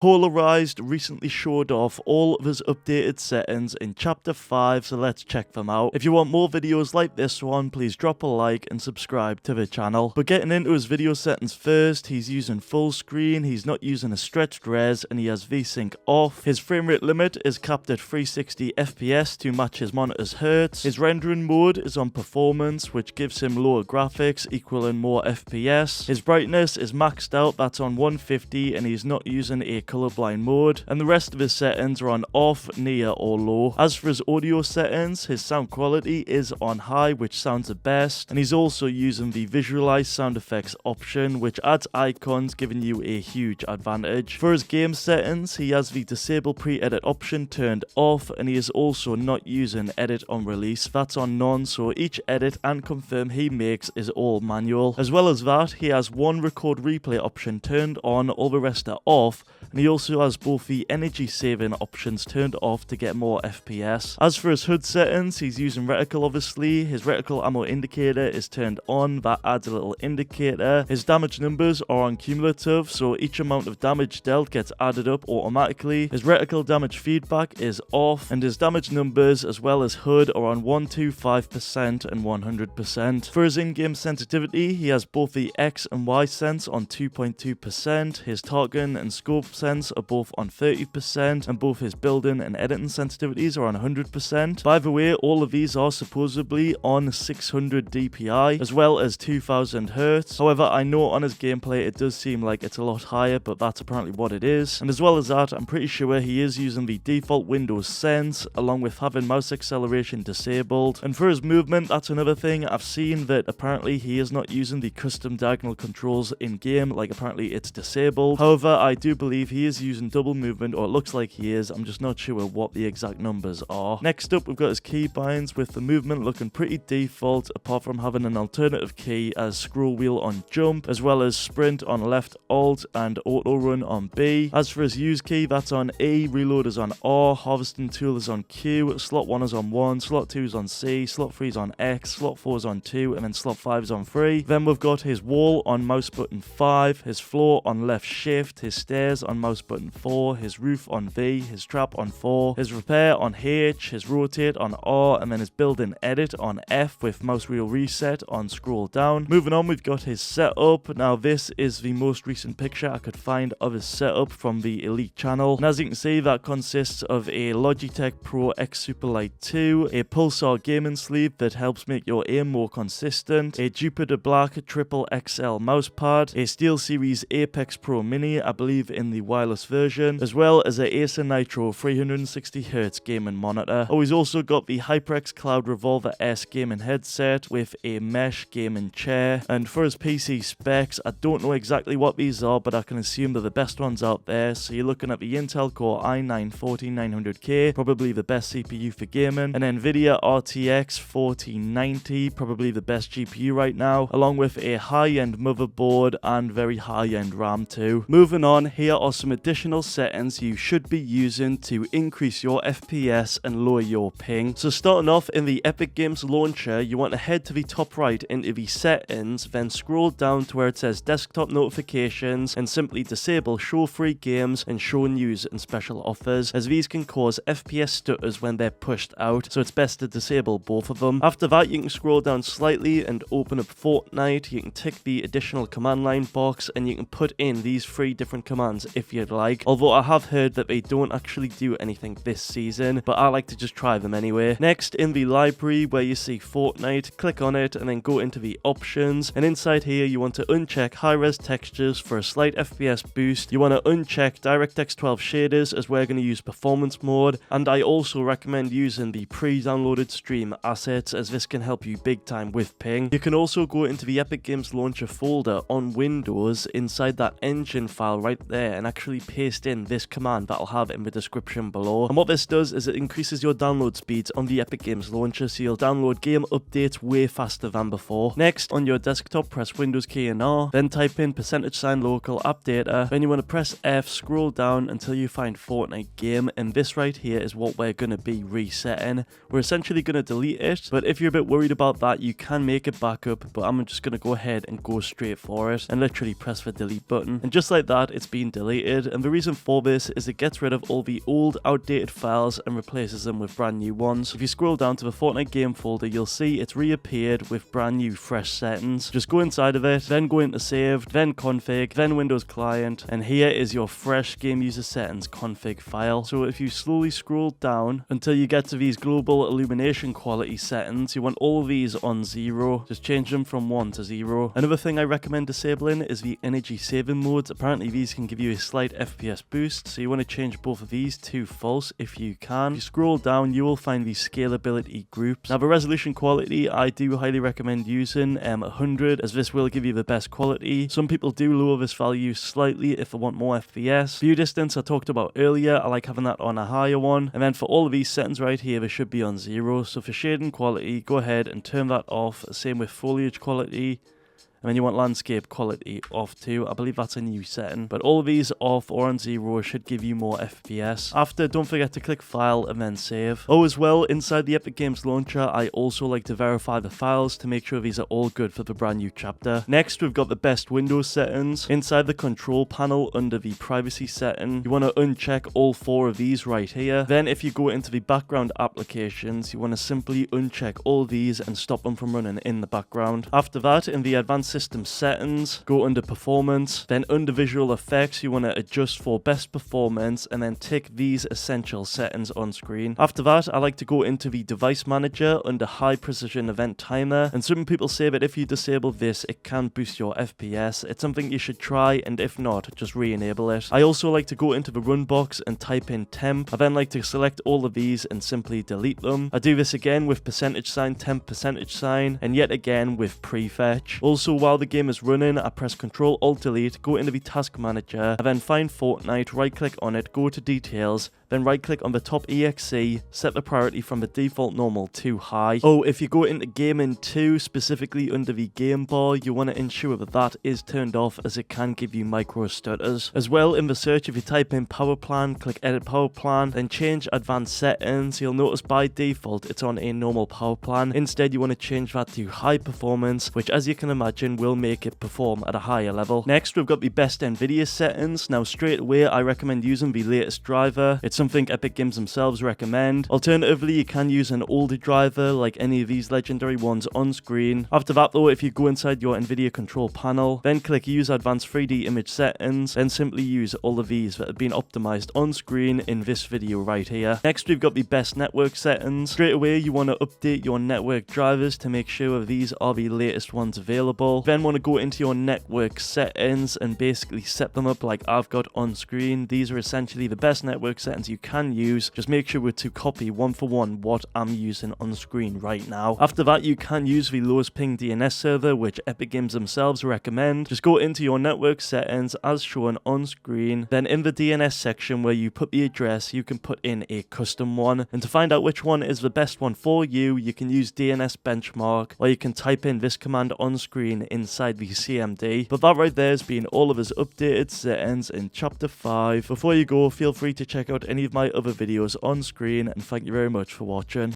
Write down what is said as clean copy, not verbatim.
Codelife recently showed off all of his updated settings in Chapter 5, so let's check them out. If you want more videos like this one, please drop a like and subscribe to the channel. But getting into his video settings first, he's using full screen, he's not using a stretched res, and he has VSync off. His frame rate limit is capped at 360 FPS to match his monitor's hertz. His rendering mode is on performance, which gives him lower graphics, equaling more FPS. His brightness is maxed out, that's on 150, and he's not using a colorblind mode, and the rest of his settings are on off, near, or low. As for his audio settings, his sound quality is on high, which sounds the best, and he's also using the visualize sound effects option, which adds icons, giving you a huge advantage. For his game settings, he has the disable pre-edit option turned off, and he is also not using edit on release, that's on none, so each edit and confirm he makes is all manual. As well as that, he has one record replay option turned on, all the rest are off, and he also has both the energy saving options turned off to get more FPS. As for his HUD settings, he's using reticle obviously. His reticle ammo indicator is turned on, that adds a little indicator. His damage numbers are on cumulative, so each amount of damage dealt gets added up automatically. His reticle damage feedback is off, and his damage numbers as well as HUD are on 125% and 100%. For his in-game sensitivity, he has both the X and Y sense on 2.2%. His targeting and scope sense are both on 30%, and both his building and editing sensitivities are on 100%. By the way, all of these are supposedly on 600 DPI as well as 2000 Hz. However, I know on his gameplay it does seem like it's a lot higher, but that's apparently what it is. And as well as that, I'm pretty sure he is using the default Windows Sense along with having mouse acceleration disabled. And for his movement, that's another thing. I've seen that apparently he is not using the custom diagonal controls in game, like apparently it's disabled. However, I do believe he is using double movement, or it looks like he is. I'm just not sure what the exact numbers are. Next up, we've got his keybinds, with the movement looking pretty default, apart from having an alternative key as scroll wheel on jump, as well as sprint on left alt and auto run on B. As for his use key, that's on E, reload is on R, harvesting tool is on Q, slot 1 is on 1, slot 2 is on C, slot 3 is on X, slot 4 is on 2, and then slot 5 is on 3. Then we've got his wall on mouse button 5, his floor on left shift, his stairs on mouse button 4, his roof on V, his trap on 4, his repair on H, his rotate on R, and then his build and edit on F with mouse wheel reset on scroll down. Moving on, we've got his setup. Now this is the most recent picture I could find of his setup from the Elite channel, and as you can see, that consists of a Logitech Pro X Superlight 2, a Pulsar gaming sleeve that helps make your aim more consistent, a Jupiter Black Triple XL mousepad, a SteelSeries Apex Pro Mini, I believe in the wireless version, as well as a Acer Nitro 360Hz gaming monitor. Oh, he's also got the HyperX Cloud Revolver S gaming headset with a mesh gaming chair. And for his PC specs, I don't know exactly what these are, but I can assume they're the best ones out there. So you're looking at the Intel Core i9-14900K, probably the best CPU for gaming, an Nvidia RTX 4090, probably the best GPU right now, along with a high-end motherboard and very high-end RAM too. Moving on, here are some additional settings you should be using to increase your FPS and lower your ping. So starting off in the Epic Games launcher, you want to head to the top right into the settings, then scroll down to where it says desktop notifications and simply disable show free games and show news and special offers, as these can cause FPS stutters when they're pushed out, so it's best to disable both of them. After that, you can scroll down slightly and open up Fortnite. You can tick the additional command line box and you can put in these 3 different commands if you'd like, although I have heard that they don't actually do anything this season, but I like to just try them anyway. Next, in the library where you see Fortnite, click on it and then go into the options, and inside here you want to uncheck high-res textures for a slight FPS boost. You want to uncheck DirectX 12 shaders, as we're going to use performance mode, and I also recommend using the pre-downloaded stream assets, as this can help you big time with ping. You can also go into the Epic Games launcher folder on Windows inside that engine file right there and actually paste in this command that I'll have in the description below. And what this does is it increases your download speeds on the Epic Games launcher, so you'll download game updates way faster than before. Next, on your desktop, press Windows key and R, then type in %sign local app data, then you want to press F, scroll down until you find Fortnite game, and this right here is what we're going to be resetting. We're essentially going to delete it, but if you're a bit worried about that, you can make it back up, but I'm just going to go ahead and go straight for it and literally press the delete button, and just like that, it's been deleted. updated, and the reason for this is it gets rid of all the old outdated files and replaces them with brand new ones. If you scroll down to the Fortnite game folder, you'll see it's reappeared with brand new fresh settings. Just go inside of it, then go into saved, then config, then Windows client, and here is your fresh game user settings config file. So if you slowly scroll down until you get to these global illumination quality settings, you want all of these on 0. Just change them from 1 to 0. Another thing I recommend disabling is the energy saving modes. Apparently these can give you a slight FPS boost, so you want to change both of these to false if you can. If you scroll down, you will find the scalability groups. Now the resolution quality, I do highly recommend using 100, as this will give you the best quality. Some people do lower this value slightly if they want more FPS. View distance I talked about earlier, I like having that on a higher one. And then for all of these settings right here, they should be on 0. So for shading quality, go ahead and turn that off. Same with foliage quality. And then you want landscape quality off too. I believe that's a new setting. But all of these off or on 0 should give you more FPS. After, don't forget to click File and then Save. Oh, as well, inside the Epic Games Launcher, I also like to verify the files to make sure these are all good for the brand new chapter. Next, we've got the best Windows settings. Inside the control panel under the privacy setting, you want to uncheck all 4 of these right here. Then if you go into the background applications, you want to simply uncheck all these and stop them from running in the background. After that, in the advanced system settings, go under performance, then under visual effects you want to adjust for best performance and then tick these essential settings on screen. After that, I like to go into the device manager under high precision event timer, and some people say that if you disable this it can boost your FPS. It's something you should try, and if not, just re-enable it. I also like to go into the run box and type in temp. I then like to select all of these and simply delete them. I do this again with %, temp, %, and yet again with prefetch. Also, while the game is running, I press Ctrl Alt Delete, go into the task manager, and then find Fortnite, right click on it, go to details, then right click on the top exe, set the priority from the default normal to high. Oh, if you go into gaming too, specifically under the game bar, you want to ensure that that is turned off, as it can give you micro stutters. As well, in the search, if you type in power plan, click edit power plan, then change advanced settings, you'll notice by default it's on a normal power plan. Instead, you want to change that to high performance, which as you can imagine will make it perform at a higher level. Next, we've got the best Nvidia settings. Now straight away, I recommend using the latest driver. It's something Epic Games themselves recommend. Alternatively, you can use an older driver like any of these legendary ones on screen. After that though, if you go inside your Nvidia control panel, then click use advanced 3D image settings, then simply use all of these that have been optimized on screen in this video right here. Next, we've got the best network settings. Straight away, you want to update your network drivers to make sure these are the latest ones available. Then want to go into your network settings and basically set them up like I've got on screen. These are essentially the best network settings you can use. Just make sure to copy one for one what I'm using on screen right now. After that, you can use the lowest ping DNS server, which Epic Games themselves recommend. Just go into your network settings as shown on screen. Then in the DNS section where you put the address, you can put in a custom one. And to find out which one is the best one for you, you can use DNS benchmark, or you can type in this command on screen inside the CMD. But that right there has been all of his updated settings in Chapter 5. Before you go, feel free to check out any of my other videos on screen, and thank you very much for watching.